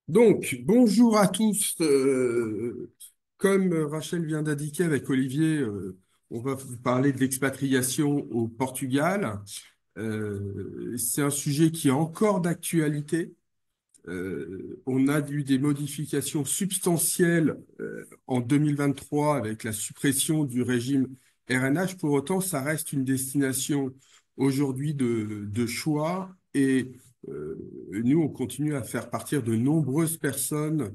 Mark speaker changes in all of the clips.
Speaker 1: Donc, bonjour à tous. Comme Rachel vient d'indiquer avec Olivier, on va vous parler de l'expatriation au Portugal. C'est un sujet qui est encore d'actualité. On a eu des modifications substantielles en 2023 avec la suppression du régime RNH. Pour autant, ça reste une destination aujourd'hui de choix et euh, nous, on continue à faire partir de nombreuses personnes,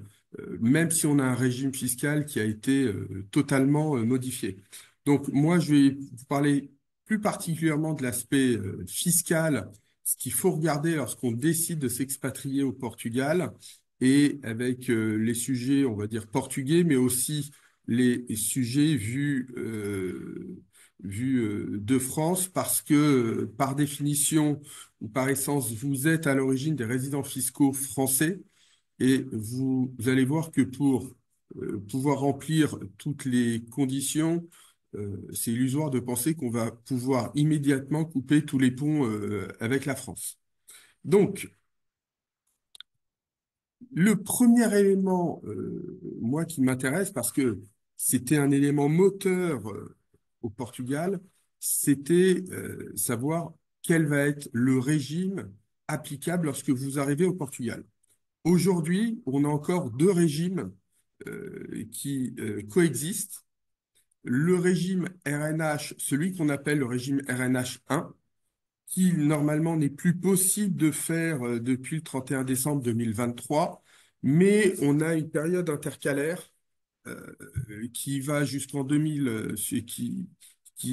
Speaker 1: même si on a un régime fiscal qui a été totalement modifié. Donc, moi, je vais vous parler plus particulièrement de l'aspect fiscal, ce qu'il faut regarder lorsqu'on décide de s'expatrier au Portugal et avec les sujets, on va dire, portugais, mais aussi les sujets vus de France, parce que par définition ou par essence, vous êtes à l'origine des résidents fiscaux français et vous allez voir que pour pouvoir remplir toutes les conditions, c'est illusoire de penser qu'on va pouvoir immédiatement couper tous les ponts avec la France. Donc, le premier élément, moi, qui m'intéresse, parce que c'était un élément moteur au Portugal, c'était savoir quel va être le régime applicable lorsque vous arrivez au Portugal. Aujourd'hui, on a encore deux régimes qui coexistent. Le régime RNH, celui qu'on appelle le régime RNH 1, qui normalement n'est plus possible de faire depuis le 31 décembre 2023, mais on a une période intercalaire euh, qui va jusqu'en 2000, qui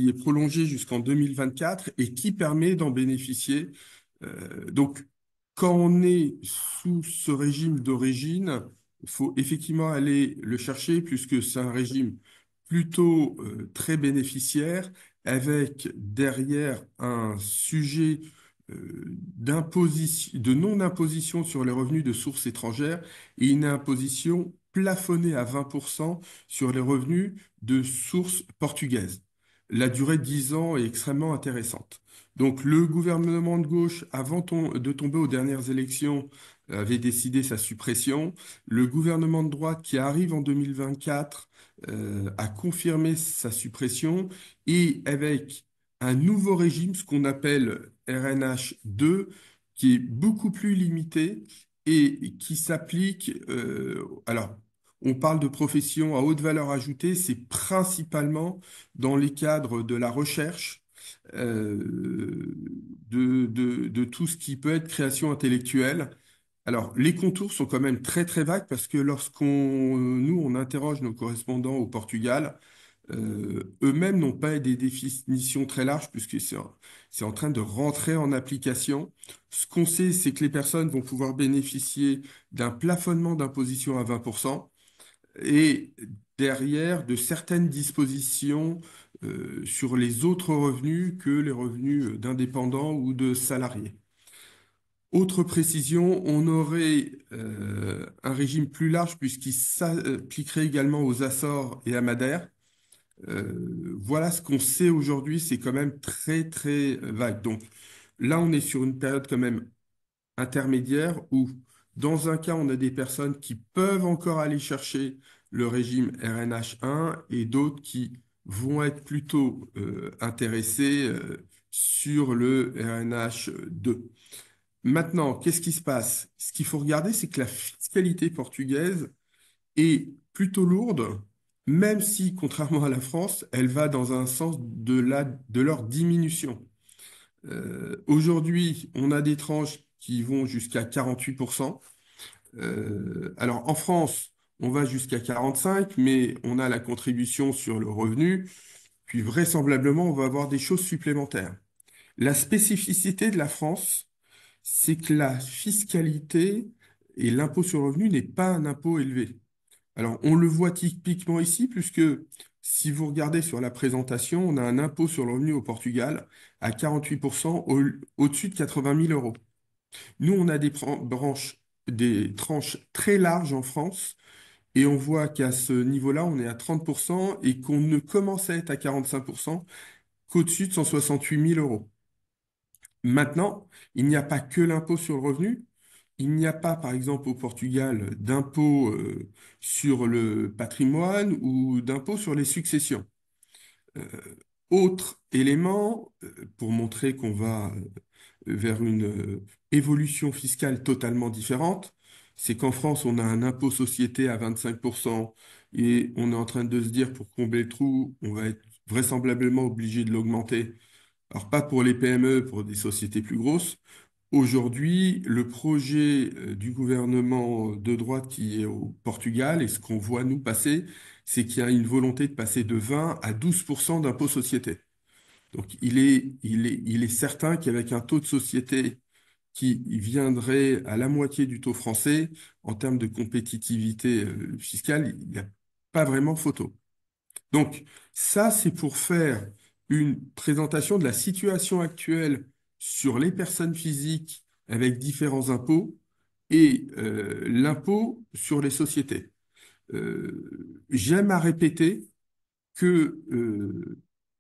Speaker 1: est prolongée jusqu'en 2024 et qui permet d'en bénéficier. Donc, quand on est sous ce régime d'origine, il faut effectivement aller le chercher puisque c'est un régime plutôt très bénéficiaire avec derrière un sujet d'imposition, de non-imposition sur les revenus de sources étrangères et une imposition plafonnée à 20% sur les revenus de sources portugaises. La durée de 10 ans est extrêmement intéressante. Donc le gouvernement de gauche, de tomber aux dernières élections, avait décidé sa suppression. Le gouvernement de droite qui arrive en 2024 a confirmé sa suppression et avec un nouveau régime, ce qu'on appelle RNH2, qui est beaucoup plus limité et qui s'applique. Alors, on parle de profession à haute valeur ajoutée, c'est principalement dans les cadres de la recherche, de tout ce qui peut être création intellectuelle. Alors, les contours sont quand même très très vagues parce que nous, on interroge nos correspondants au Portugal, eux-mêmes n'ont pas des définitions très larges puisque c'est en train de rentrer en application. Ce qu'on sait, c'est que les personnes vont pouvoir bénéficier d'un plafonnement d'imposition à 20% et derrière de certaines dispositions sur les autres revenus que les revenus d'indépendants ou de salariés. Autre précision, on aurait un régime plus large puisqu'il s'appliquerait également aux Açores et à Madère. Voilà ce qu'on sait aujourd'hui, c'est quand même très très vague. Donc là, on est sur une période quand même intermédiaire où, dans un cas, on a des personnes qui peuvent encore aller chercher le régime RNH1 et d'autres qui vont être plutôt intéressés sur le RNH2. Maintenant, qu'est-ce qui se passe? Ce qu'il faut regarder, c'est que la fiscalité portugaise est plutôt lourde, même si, contrairement à la France, elle va dans un sens de leur diminution. Aujourd'hui, on a des tranches qui vont jusqu'à 48%. Alors, en France, on va jusqu'à 45, mais on a la contribution sur le revenu, puis vraisemblablement, on va avoir des choses supplémentaires. La spécificité de la France, c'est que la fiscalité et l'impôt sur le revenu n'est pas un impôt élevé. Alors, on le voit typiquement ici, puisque si vous regardez sur la présentation, on a un impôt sur le revenu au Portugal à 48% au-dessus de 80 000 euros. Nous, on a des tranches très larges en France, et on voit qu'à ce niveau-là, on est à 30% et qu'on ne commence à être à 45% qu'au-dessus de 168 000 euros. Maintenant, il n'y a pas que l'impôt sur le revenu. Il n'y a pas, par exemple, au Portugal, d'impôt sur le patrimoine ou d'impôt sur les successions. Euh, Autre élément, pour montrer qu'on va vers une évolution fiscale totalement différente, c'est qu'en France, on a un impôt société à 25% et on est en train de se dire, pour combler le trou, on va être vraisemblablement obligé de l'augmenter. Alors, pas pour les PME, pour des sociétés plus grosses. Aujourd'hui, le projet du gouvernement de droite qui est au Portugal et ce qu'on voit nous passer, c'est qu'il y a une volonté de passer de 20 à 12% d'impôt société. Donc, il est certain qu'avec un taux de société qui viendrait à la moitié du taux français, en termes de compétitivité fiscale, il n'y a pas vraiment photo. Donc, ça, c'est pour faire une présentation de la situation actuelle sur les personnes physiques avec différents impôts et l'impôt sur les sociétés. J'aime à répéter que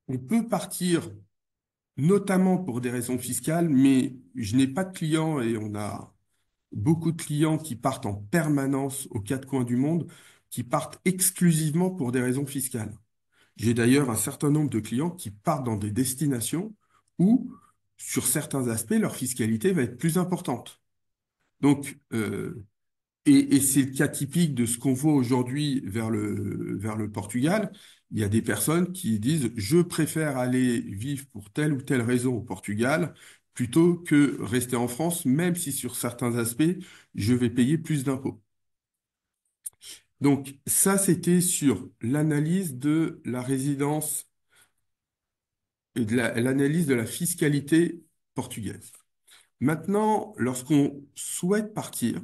Speaker 1: on peut partir notamment pour des raisons fiscales, mais je n'ai pas de clients et on a beaucoup de clients qui partent en permanence aux quatre coins du monde, qui partent exclusivement pour des raisons fiscales. J'ai d'ailleurs un certain nombre de clients qui partent dans des destinations où, sur certains aspects, leur fiscalité va être plus importante. Donc, et c'est le cas typique de ce qu'on voit aujourd'hui vers le Portugal. Il y a des personnes qui disent, je préfère aller vivre pour telle ou telle raison au Portugal plutôt que rester en France, même si sur certains aspects, je vais payer plus d'impôts. Donc, ça, c'était sur l'analyse de la résidence et de l'analyse de la fiscalité portugaise. Maintenant, lorsqu'on souhaite partir,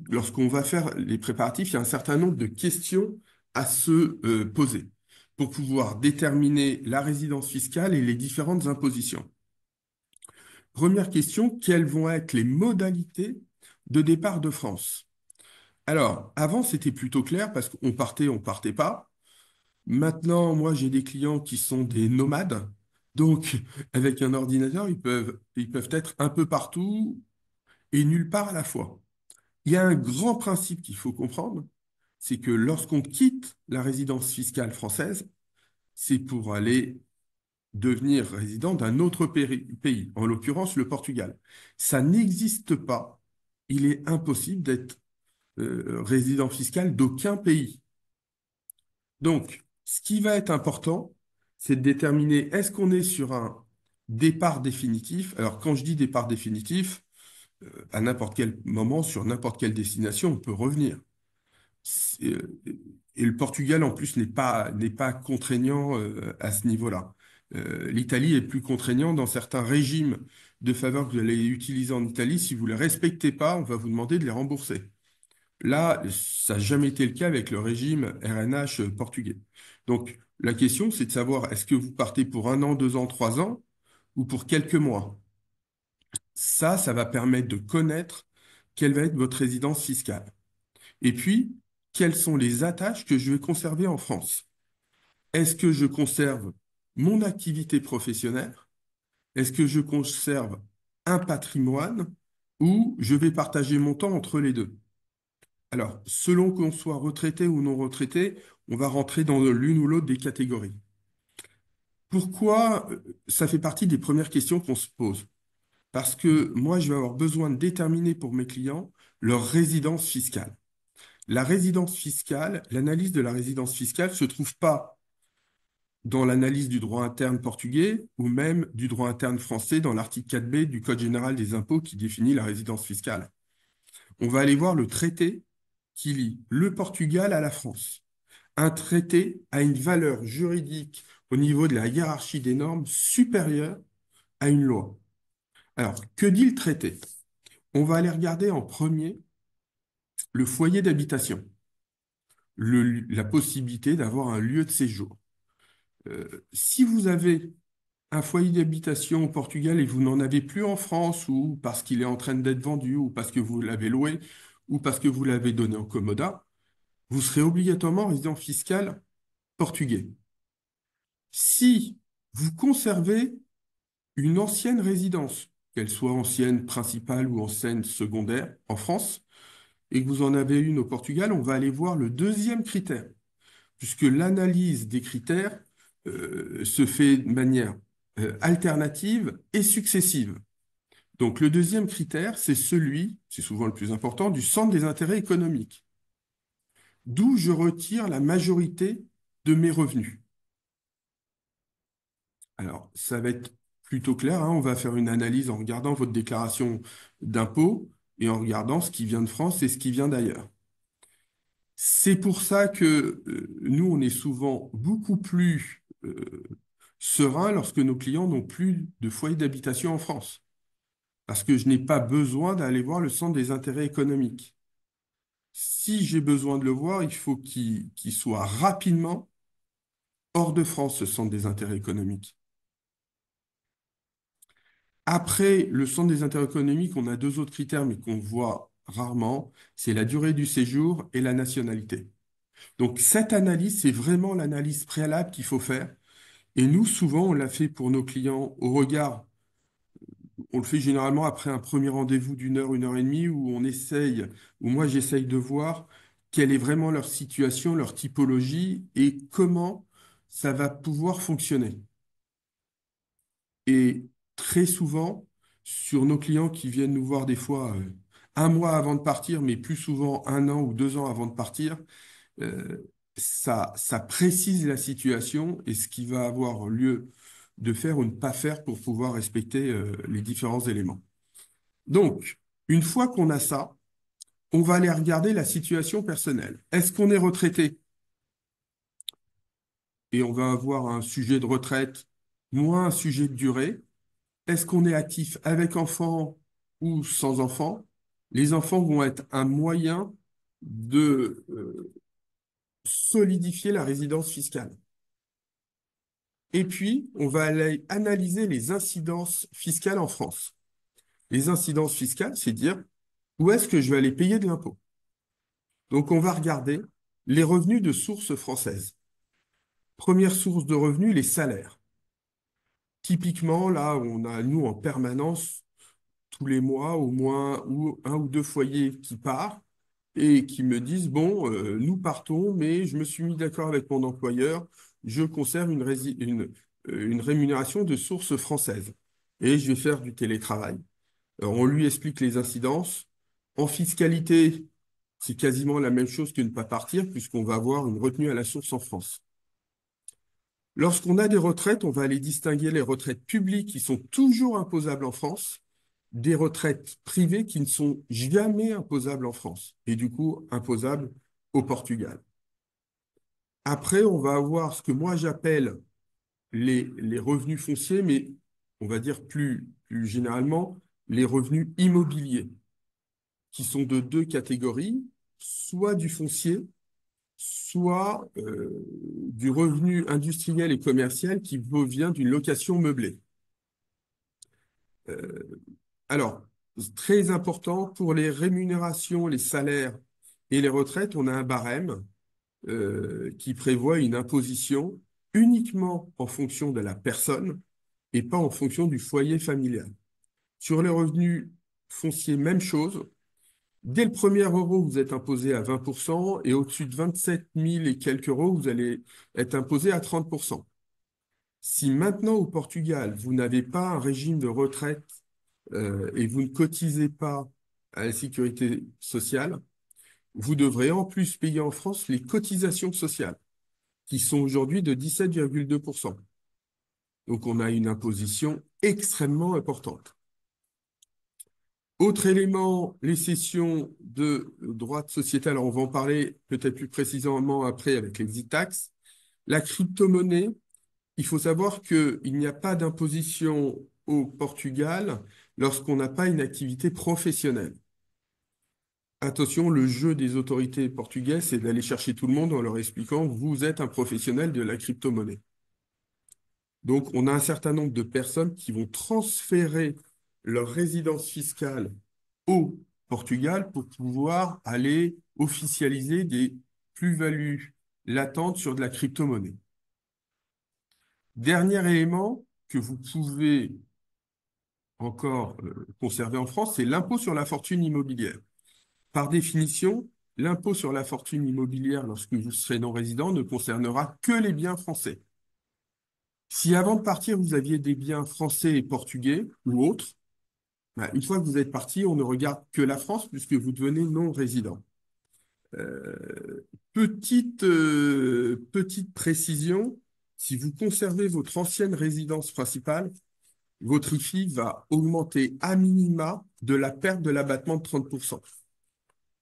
Speaker 1: lorsqu'on va faire les préparatifs, il y a un certain nombre de questions à se poser pour pouvoir déterminer la résidence fiscale et les différentes impositions. Première question, quelles vont être les modalités de départ de France? Alors, avant, c'était plutôt clair parce on partait pas. Maintenant, moi, j'ai des clients qui sont des nomades. Donc, avec un ordinateur, ils peuvent être un peu partout et nulle part à la fois. Il y a un grand principe qu'il faut comprendre, c'est que lorsqu'on quitte la résidence fiscale française, c'est pour aller devenir résident d'un autre pays, en l'occurrence le Portugal. Ça n'existe pas. Il est impossible d'être résident fiscal d'aucun pays. Donc, ce qui va être important, c'est de déterminer est-ce qu'on est sur un départ définitif. Alors, quand je dis départ définitif, à n'importe quel moment, sur n'importe quelle destination, on peut revenir. Et le Portugal, en plus, n'est pas contraignant à ce niveau-là. L'Italie est plus contraignant dans certains régimes de faveur que vous allez utiliser en Italie. Si vous ne les respectez pas, on va vous demander de les rembourser. Là, ça n'a jamais été le cas avec le régime RNH portugais. Donc, la question, c'est de savoir, est-ce que vous partez pour un an, deux ans, trois ans, ou pour quelques mois? Ça va permettre de connaître quelle va être votre résidence fiscale. Et puis, quelles sont les attaches que je vais conserver en France? Est-ce que je conserve mon activité professionnelle? Est-ce que je conserve un patrimoine ou je vais partager mon temps entre les deux? Alors, selon qu'on soit retraité ou non retraité, on va rentrer dans l'une ou l'autre des catégories. Pourquoi ça fait partie des premières questions qu'on se pose? Parce que moi, je vais avoir besoin de déterminer pour mes clients leur résidence fiscale. La résidence fiscale, l'analyse de la résidence fiscale se trouve pas dans l'analyse du droit interne portugais ou même du droit interne français dans l'article 4b du Code général des impôts qui définit la résidence fiscale. On va aller voir le traité qui lie le Portugal à la France. Un traité a une valeur juridique au niveau de la hiérarchie des normes supérieure à une loi. Alors, que dit le traité? On va aller regarder en premier le foyer d'habitation, la possibilité d'avoir un lieu de séjour. Si vous avez un foyer d'habitation au Portugal et vous n'en avez plus en France, ou parce qu'il est en train d'être vendu, ou parce que vous l'avez loué, ou parce que vous l'avez donné en commodat, vous serez obligatoirement résident fiscal portugais. Si vous conservez une ancienne résidence, qu'elle soit ancienne principale ou ancienne secondaire en France, et que vous en avez une au Portugal, on va aller voir le deuxième critère, puisque l'analyse des critères se fait de manière alternative et successive. Donc le deuxième critère, c'est celui, c'est souvent le plus important, du centre des intérêts économiques, d'où je retire la majorité de mes revenus. Alors, ça va être plutôt clair, hein. On va faire une analyse en regardant votre déclaration d'impôt et en regardant ce qui vient de France et ce qui vient d'ailleurs. C'est pour ça que nous, on est souvent beaucoup plus serein lorsque nos clients n'ont plus de foyer d'habitation en France. Parce que je n'ai pas besoin d'aller voir le centre des intérêts économiques. Si j'ai besoin de le voir, il faut qu'il soit rapidement hors de France, ce centre des intérêts économiques. Après le centre des intérêts économiques, on a deux autres critères, mais qu'on voit rarement, c'est la durée du séjour et la nationalité. Donc cette analyse, c'est vraiment l'analyse préalable qu'il faut faire. Et nous, souvent, on l'a fait pour nos clients au regard, on le fait généralement après un premier rendez-vous d'une heure et demie, où on essaye, où moi j'essaye de voir quelle est vraiment leur situation, leur typologie et comment ça va pouvoir fonctionner. Et très souvent, sur nos clients qui viennent nous voir des fois un mois avant de partir, mais plus souvent un an ou 2 ans avant de partir, ça précise la situation et ce qui va avoir lieu de faire ou ne pas faire pour pouvoir respecter les différents éléments. Donc, une fois qu'on a ça, on va aller regarder la situation personnelle. Est-ce qu'on est retraité? Et on va avoir un sujet de retraite moins un sujet de durée. Est-ce qu'on est actif avec enfants ou sans enfants? Les enfants vont être un moyen de solidifier la résidence fiscale. Et puis, on va aller analyser les incidences fiscales en France. Les incidences fiscales, c'est dire où est-ce que je vais aller payer de l'impôt. Donc, on va regarder les revenus de sources françaises. Première source de revenus, les salaires. Typiquement, là, on a, nous, en permanence, tous les mois, au moins ou un ou deux foyers qui partent et qui me disent, bon, nous partons, mais je me suis mis d'accord avec mon employeur, je conserve une rémunération de source française et je vais faire du télétravail. Alors, on lui explique les incidences. En fiscalité, c'est quasiment la même chose que ne pas partir puisqu'on va avoir une retenue à la source en France. Lorsqu'on a des retraites, on va aller distinguer les retraites publiques qui sont toujours imposables en France des retraites privées qui ne sont jamais imposables en France et du coup imposables au Portugal. Après, on va avoir ce que moi j'appelle les revenus fonciers, mais on va dire plus généralement les revenus immobiliers, qui sont de deux catégories, soit du foncier, soit du revenu industriel et commercial qui vient d'une location meublée. Alors, très important, pour les rémunérations, les salaires et les retraites, on a un barème qui prévoit une imposition uniquement en fonction de la personne et pas en fonction du foyer familial. Sur les revenus fonciers, même chose. Dès le premier euro, vous êtes imposé à 20% et au-dessus de 27 000 et quelques euros, vous allez être imposé à 30%. Si maintenant au Portugal, vous n'avez pas un régime de retraite et vous ne cotisez pas à la sécurité sociale, vous devrez en plus payer en France les cotisations sociales, qui sont aujourd'hui de 17,2%. Donc on a une imposition extrêmement importante. Autre élément, les cessions de droits de société. Alors on va en parler peut-être plus précisément après avec l'exit tax. La crypto-monnaie, il faut savoir qu'il n'y a pas d'imposition au Portugal lorsqu'on n'a pas une activité professionnelle. Attention, le jeu des autorités portugaises, c'est d'aller chercher tout le monde en leur expliquant que vous êtes un professionnel de la crypto-monnaie. Donc, on a un certain nombre de personnes qui vont transférer leur résidence fiscale au Portugal pour pouvoir aller officialiser des plus-values latentes sur de la crypto-monnaie. Dernier élément que vous pouvez encore conservé en France, c'est l'impôt sur la fortune immobilière. Par définition, l'impôt sur la fortune immobilière, lorsque vous serez non-résident, ne concernera que les biens français. Si avant de partir, vous aviez des biens français et portugais ou autres, ben, une fois que vous êtes parti, on ne regarde que la France puisque vous devenez non-résident. Petite précision, si vous conservez votre ancienne résidence principale, votre IFI va augmenter à minima de la perte de l'abattement de 30%.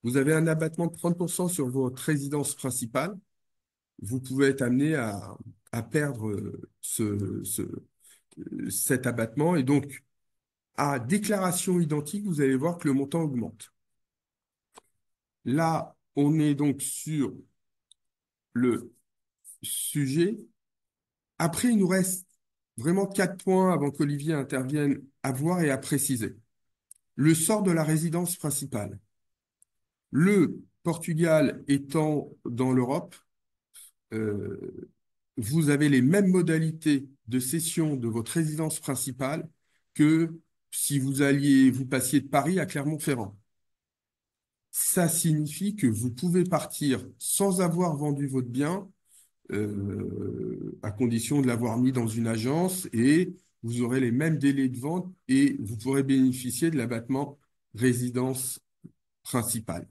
Speaker 1: Vous avez un abattement de 30% sur votre résidence principale, vous pouvez être amené à perdre cet abattement. Et donc, à déclaration identique, vous allez voir que le montant augmente. Là, on est donc sur le sujet. Après, il nous reste vraiment 4 points avant qu'Olivier intervienne à voir et à préciser. Le sort de la résidence principale. Le Portugal étant dans l'Europe, euh, vous avez les mêmes modalités de cession de votre résidence principale que si vous passiez de Paris à Clermont-Ferrand. Ça signifie que vous pouvez partir sans avoir vendu votre bien, à condition de l'avoir mis dans une agence, et vous aurez les mêmes délais de vente et vous pourrez bénéficier de l'abattement résidence principale.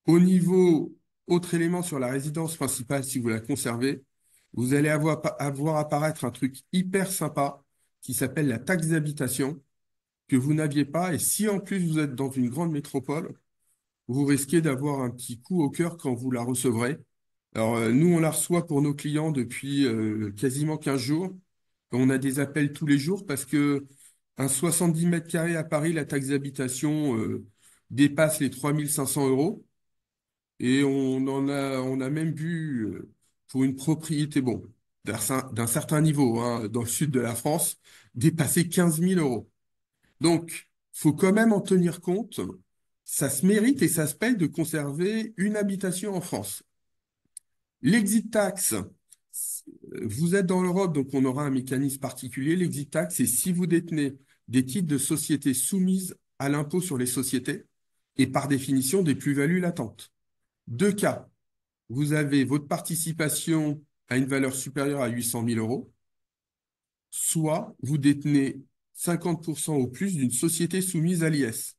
Speaker 1: Au niveau, autre élément sur la résidence principale, si vous la conservez, vous allez avoir apparaître un truc hyper sympa qui s'appelle la taxe d'habitation que vous n'aviez pas. Et si en plus vous êtes dans une grande métropole, vous risquez d'avoir un petit coup au cœur quand vous la recevrez. Alors, nous, on la reçoit pour nos clients depuis quasiment 15 jours. On a des appels tous les jours parce que un 70 mètres carrés à Paris, la taxe d'habitation dépasse les 3 500 euros. Et on a même vu pour une propriété, bon, d'un certain niveau, hein, dans le sud de la France, dépasser 15 000 euros. Donc, faut quand même en tenir compte. Ça se mérite et ça se paye de conserver une habitation en France. L'exit tax, vous êtes dans l'Europe, donc on aura un mécanisme particulier. L'exit tax, c'est si vous détenez des titres de société soumises à l'impôt sur les sociétés et par définition des plus-values latentes. Deux cas. Vous avez votre participation à une valeur supérieure à 800 000 euros, soit vous détenez 50% au plus d'une société soumise à l'IS.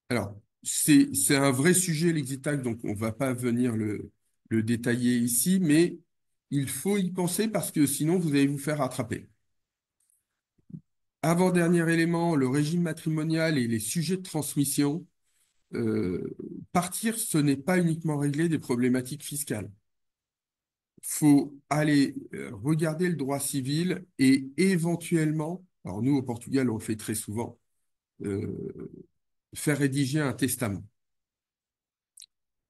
Speaker 1: Alors, c'est un vrai sujet, l'exit tax, donc on ne va pas venir le détailler ici, mais il faut y penser parce que sinon vous allez vous faire rattraper. Avant-dernier élément, le régime matrimonial et les sujets de transmission. Partir, ce n'est pas uniquement régler des problématiques fiscales. Faut aller regarder le droit civil et éventuellement, alors nous au Portugal on le fait très souvent, euh, faire rédiger un testament.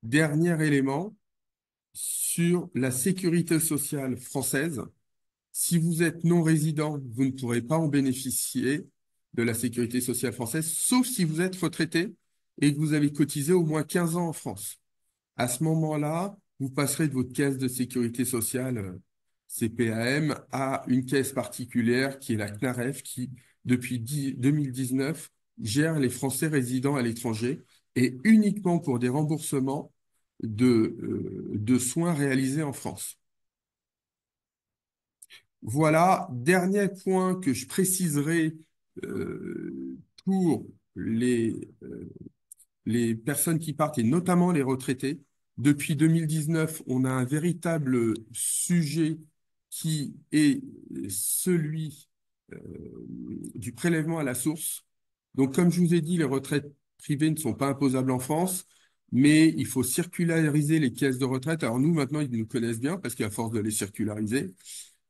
Speaker 1: Dernier élément, sur la sécurité sociale française, si vous êtes non résident, vous ne pourrez pas en bénéficier de la sécurité sociale française, sauf si vous êtes retraité et que vous avez cotisé au moins 15 ans en France. À ce moment-là, vous passerez de votre caisse de sécurité sociale CPAM à une caisse particulière qui est la CNAREF qui, depuis 2019, gère les Français résidant à l'étranger et uniquement pour des remboursements de soins réalisés en France. Voilà, dernier point que je préciserai pour les personnes qui partent et notamment les retraités. Depuis 2019, on a un véritable sujet qui est celui euh, du prélèvement à la source. Donc, comme je vous ai dit, les retraites privées ne sont pas imposables en France, mais il faut circulariser les caisses de retraite. Alors nous, maintenant, ils nous connaissent bien parce qu'à force de les circulariser,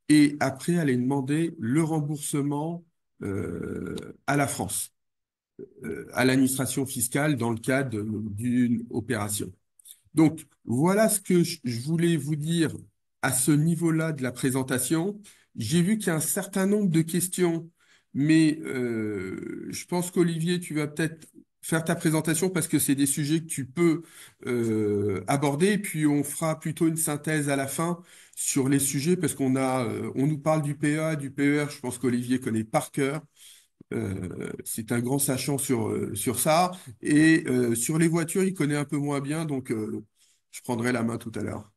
Speaker 1: et après, aller demander le remboursement à la France, à l'administration fiscale dans le cadre d'une opération. Donc, voilà ce que je voulais vous dire à ce niveau-là de la présentation. J'ai vu qu'il y a un certain nombre de questions, mais je pense qu'Olivier, tu vas peut-être faire ta présentation parce que c'est des sujets que tu peux aborder. Et puis on fera plutôt une synthèse à la fin sur les sujets parce on nous parle du PEA, du PER. Je pense qu'Olivier connaît par cœur. C'est un grand sachant sur ça. Et sur les voitures, il connaît un peu moins bien, donc je prendrai la main tout à l'heure.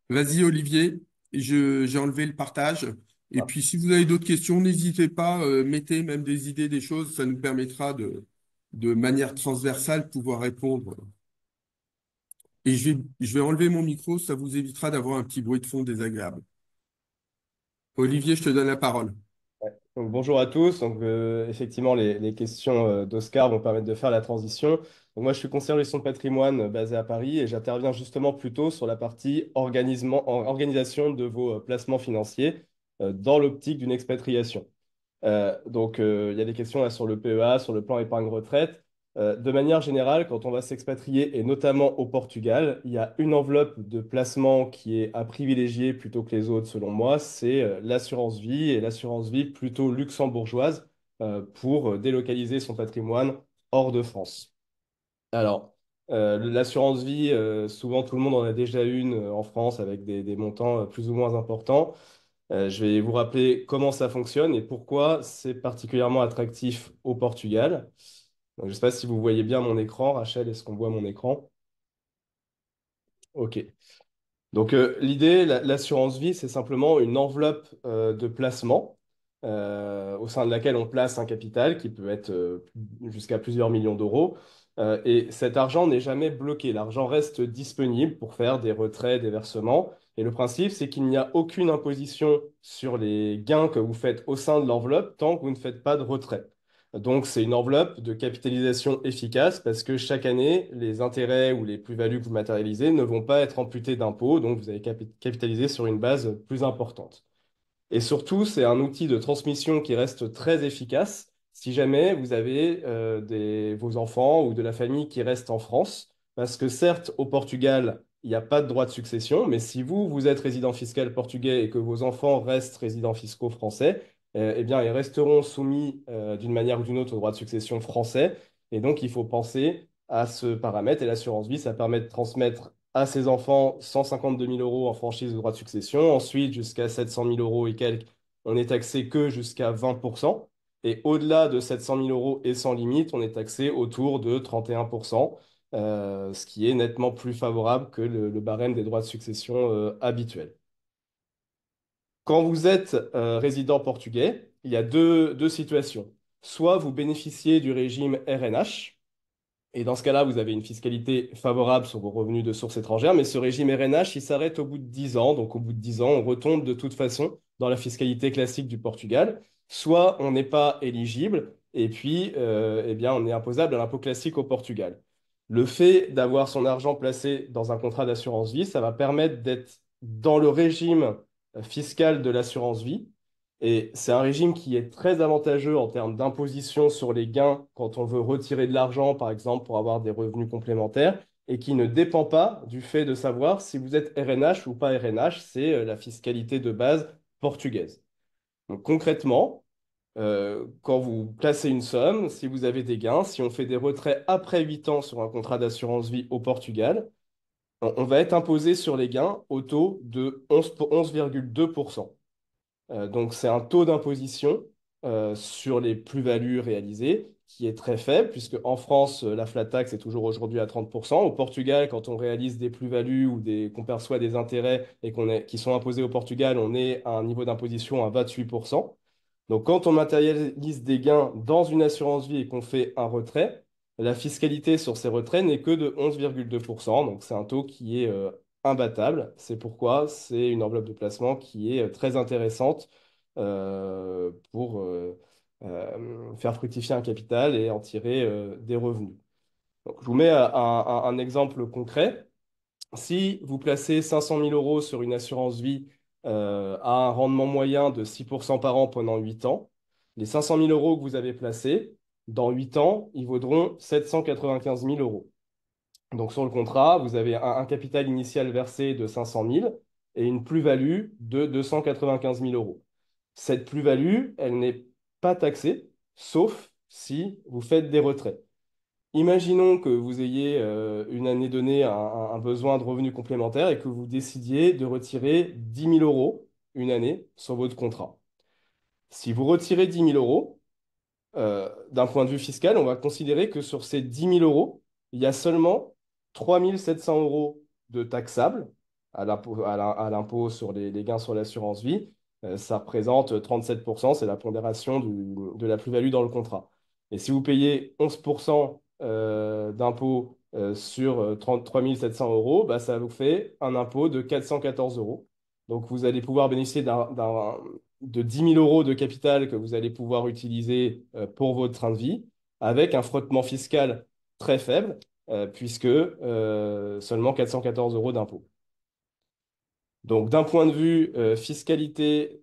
Speaker 1: Vas-y, Olivier, j'ai enlevé le partage. Et puis, si vous avez d'autres questions, n'hésitez pas, mettez même des idées, des choses, ça nous permettra de manière transversale, pouvoir répondre. Et je vais enlever mon micro, ça vous évitera d'avoir un petit bruit de fond désagréable. Olivier, je te donne la parole.
Speaker 2: Donc, bonjour à tous. Donc, effectivement, les questions d'Oscar vont permettre de faire la transition. Donc, moi, je suis conseiller en gestion de patrimoine basé à Paris et j'interviens justement plutôt sur la partie organisation de vos placements financiers dans l'optique d'une expatriation. Il y a des questions là sur le PEA, sur le plan épargne retraite. De manière générale, quand on va s'expatrier, et notamment au Portugal, il y a une enveloppe de placement qui est à privilégier plutôt que les autres, selon moi, c'est l'assurance vie, et l'assurance vie plutôt luxembourgeoise pour délocaliser son patrimoine hors de France. Alors, l'assurance vie, souvent tout le monde en a déjà une en France avec des montants plus ou moins importants. Je vais vous rappeler comment ça fonctionne et pourquoi c'est particulièrement attractif au Portugal. Donc, je ne sais pas si vous voyez bien mon écran. Rachel, est-ce qu'on voit mon écran? OK. Donc, l'idée, l'assurance vie, c'est simplement une enveloppe de placement au sein de laquelle on place un capital qui peut être jusqu'à plusieurs millions d'euros. Et cet argent n'est jamais bloqué. L'argent reste disponible pour faire des retraits, des versements. Et le principe, c'est qu'il n'y a aucune imposition sur les gains que vous faites au sein de l'enveloppe tant que vous ne faites pas de retrait. Donc, c'est une enveloppe de capitalisation efficace parce que chaque année, les intérêts ou les plus-values que vous matérialisez ne vont pas être amputés d'impôts, donc vous allez capitaliser sur une base plus importante. Et surtout, c'est un outil de transmission qui reste très efficace si jamais vous avez vos enfants ou de la famille qui restent en France. Parce que certes, au Portugal, il n'y a pas de droit de succession, mais si vous êtes résident fiscal portugais et que vos enfants restent résidents fiscaux français, eh bien, ils resteront soumis d'une manière ou d'une autre au droit de succession français. Et donc, il faut penser à ce paramètre. Et l'assurance vie, ça permet de transmettre à ses enfants 152 000 euros en franchise de droit de succession. Ensuite, jusqu'à 700 000 euros et quelques, on est taxé que jusqu'à 20%. Et au-delà de 700 000 euros et sans limite, on est taxé autour de 31%, ce qui est nettement plus favorable que le barème des droits de succession habituels. Quand vous êtes résident portugais, il y a deux situations. Soit vous bénéficiez du régime RNH, et dans ce cas-là, vous avez une fiscalité favorable sur vos revenus de source étrangère, mais ce régime RNH, il s'arrête au bout de 10 ans. Donc, au bout de 10 ans, on retombe de toute façon dans la fiscalité classique du Portugal. Soit on n'est pas éligible, et puis, eh bien, on est imposable à l'impôt classique au Portugal. Le fait d'avoir son argent placé dans un contrat d'assurance vie, ça va permettre d'être dans le régime fiscal de l'assurance vie. Et c'est un régime qui est très avantageux en termes d'imposition sur les gains quand on veut retirer de l'argent, par exemple, pour avoir des revenus complémentaires, et qui ne dépend pas du fait de savoir si vous êtes RNH ou pas RNH, c'est la fiscalité de base portugaise. Donc concrètement, quand vous placez une somme, si vous avez des gains, si on fait des retraits après 8 ans sur un contrat d'assurance vie au Portugal, on va être imposé sur les gains au taux de 11,2%. Donc, c'est un taux d'imposition sur les plus-values réalisées qui est très faible, puisque en France, la flat tax est toujours aujourd'hui à 30%. Au Portugal, quand on réalise des plus-values ou qu'on perçoit des intérêts et qui sont imposés au Portugal, on est à un niveau d'imposition à 28%. Donc, quand on matérialise des gains dans une assurance vie et qu'on fait un retrait, la fiscalité sur ces retraits n'est que de 11,2%. Donc, c'est un taux qui est imbattable. C'est pourquoi c'est une enveloppe de placement qui est très intéressante pour faire fructifier un capital et en tirer des revenus. Donc, je vous mets un exemple concret. Si vous placez 500 000 euros sur une assurance vie à un rendement moyen de 6% par an pendant 8 ans, les 500 000 euros que vous avez placés, dans 8 ans, ils vaudront 795 000 euros. Donc sur le contrat, vous avez un capital initial versé de 500 000 et une plus-value de 295 000 euros. Cette plus-value, elle n'est pas taxée, sauf si vous faites des retraits. Imaginons que vous ayez une année donnée un besoin de revenus complémentaires et que vous décidiez de retirer 10 000 € une année sur votre contrat. Si vous retirez 10 000 €, d'un point de vue fiscal, on va considérer que sur ces 10 000 €, il y a seulement 3 700 € de taxables à l'impôt sur les gains sur l'assurance vie. Ça représente 37%, c'est la pondération de la plus-value dans le contrat. Et si vous payez 11% d'impôt sur 33 700 €, bah, ça vous fait un impôt de 414 €. Donc vous allez pouvoir bénéficier de 10 000 € de capital que vous allez pouvoir utiliser pour votre train de vie, avec un frottement fiscal très faible, puisque seulement 414 € d'impôt. Donc d'un point de vue fiscalité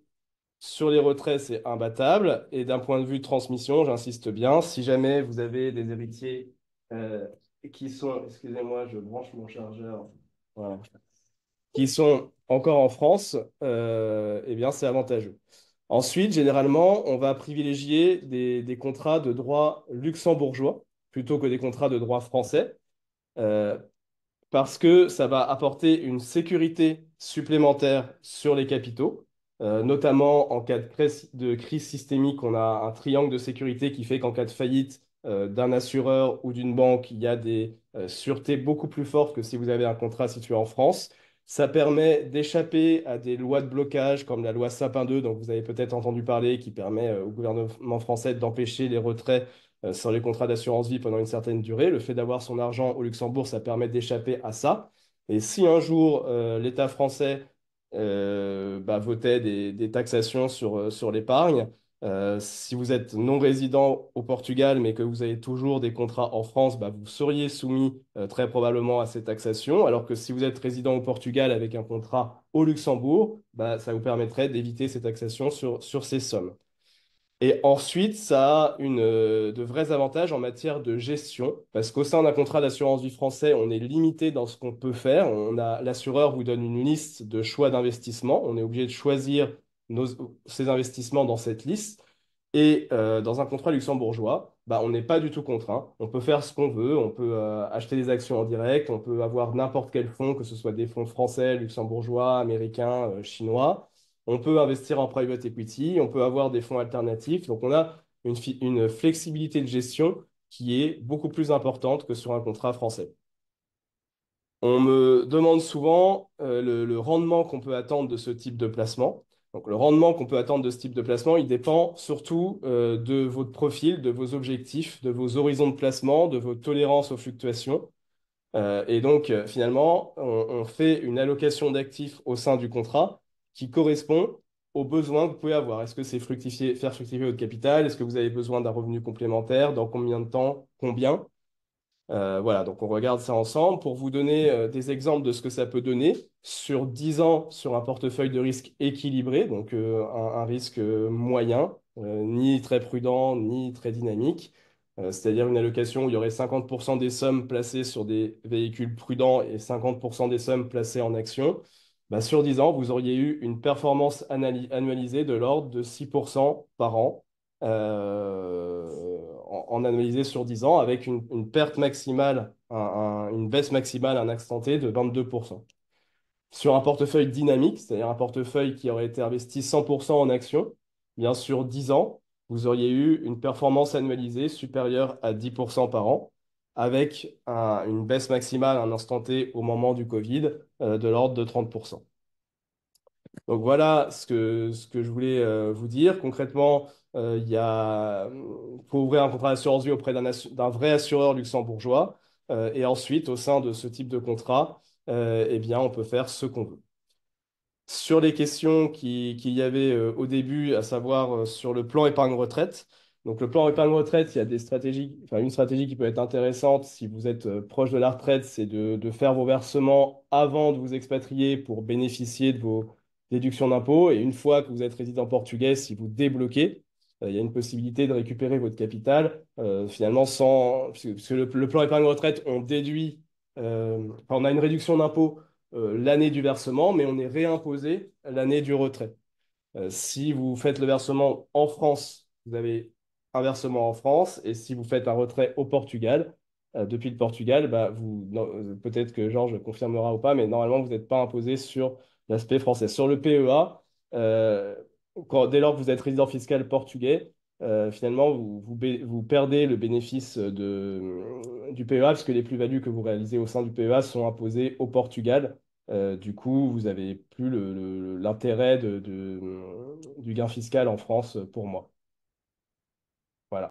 Speaker 2: sur les retraits, c'est imbattable. Et d'un point de vue transmission, j'insiste bien, si jamais vous avez des héritiers euh, qui sont, excusez-moi, je branche mon chargeur, voilà, qui sont encore en France, eh bien c'est avantageux. Ensuite, généralement, on va privilégier des contrats de droit luxembourgeois plutôt que des contrats de droit français. Euh, Parce que ça va apporter une sécurité supplémentaire sur les capitaux, notamment en cas de crise systémique, on a un triangle de sécurité qui fait qu'en cas de faillite d'un assureur ou d'une banque, il y a des sûretés beaucoup plus fortes que si vous avez un contrat situé en France. Ça permet d'échapper à des lois de blocage comme la loi Sapin 2, dont vous avez peut-être entendu parler, qui permet au gouvernement français d'empêcher les retraits sur les contrats d'assurance vie pendant une certaine durée. Le fait d'avoir son argent au Luxembourg, ça permet d'échapper à ça. Et si un jour l'État français bah, votait des taxations sur l'épargne, si vous êtes non résident au Portugal, mais que vous avez toujours des contrats en France, bah, vous seriez soumis très probablement à ces taxations, alors que si vous êtes résident au Portugal avec un contrat au Luxembourg, bah, ça vous permettrait d'éviter ces taxations sur ces sommes. Et ensuite, ça a de vrais avantages en matière de gestion, parce qu'au sein d'un contrat d'assurance vie français, on est limité dans ce qu'on peut faire. L'assureur vous donne une liste de choix d'investissement. On est obligé de choisir nos, ces investissements dans cette liste. Et dans un contrat luxembourgeois, bah, on n'est pas du tout contraint. On peut faire ce qu'on veut. On peut acheter des actions en direct. On peut avoir n'importe quel fonds, que ce soit des fonds français, luxembourgeois, américains, chinois. On peut investir en private equity. On peut avoir des fonds alternatifs. Donc, on a une flexibilité de gestion qui est beaucoup plus importante que sur un contrat français. On me demande souvent le rendement qu'on peut attendre de ce type de placement. Donc, le rendement qu'on peut attendre de ce type de placement, il dépend surtout de votre profil, de vos objectifs, de vos horizons de placement, de vos tolérances aux fluctuations. Et donc, finalement, on fait une allocation d'actifs au sein du contrat qui correspond aux besoins que vous pouvez avoir. Est-ce que c'est faire fructifier votre capital? Est-ce que vous avez besoin d'un revenu complémentaire? Dans combien de temps? Combien? Voilà, donc on regarde ça ensemble pour vous donner des exemples de ce que ça peut donner sur 10 ans sur un portefeuille de risque équilibré, donc un risque moyen, ni très prudent, ni très dynamique. C'est-à-dire une allocation où il y aurait 50% des sommes placées sur des véhicules prudents et 50% des sommes placées en actions. Bah, sur 10 ans, vous auriez eu une performance annualisée de l'ordre de 6% par an, en analysé sur 10 ans, avec une perte maximale, une baisse maximale à un instant T de 22%. Sur un portefeuille dynamique, c'est-à-dire un portefeuille qui aurait été investi 100% en actions, bien sûr 10 ans, vous auriez eu une performance annualisée supérieure à 10% par an, avec une baisse maximale à un instant T au moment du Covid de l'ordre de 30%. Donc voilà ce que je voulais vous dire. Concrètement, faut ouvrir un contrat d'assurance vie auprès d'un vrai assureur luxembourgeois. Et ensuite, au sein de ce type de contrat, eh bien, on peut faire ce qu'on veut. Sur les questions qu'il y avait au début, à savoir sur le plan épargne retraite. Donc le plan épargne retraite, il y a des stratégies, enfin une stratégie qui peut être intéressante si vous êtes proche de la retraite, c'est de faire vos versements avant de vous expatrier pour bénéficier de vos déductions d'impôts. Et une fois que vous êtes résident portugais, si vous débloquez, il y a une possibilité de récupérer votre capital finalement sans... Puisque le plan épargne retraite, on déduit, enfin, on a une réduction d'impôt l'année du versement, mais on est réimposé l'année du retrait. Si vous faites le versement en France, vous avez un versement en France, et si vous faites un retrait au Portugal, depuis le Portugal, bah, peut-être que Georges confirmera ou pas, mais normalement, vous n'êtes pas imposé sur l'aspect français. Sur le PEA, euh, dès lors que vous êtes résident fiscal portugais, finalement, vous perdez le bénéfice du PEA, puisque les plus-values que vous réalisez au sein du PEA sont imposées au Portugal. Du coup, vous n'avez plus l'intérêt du gain fiscal en France pour moi.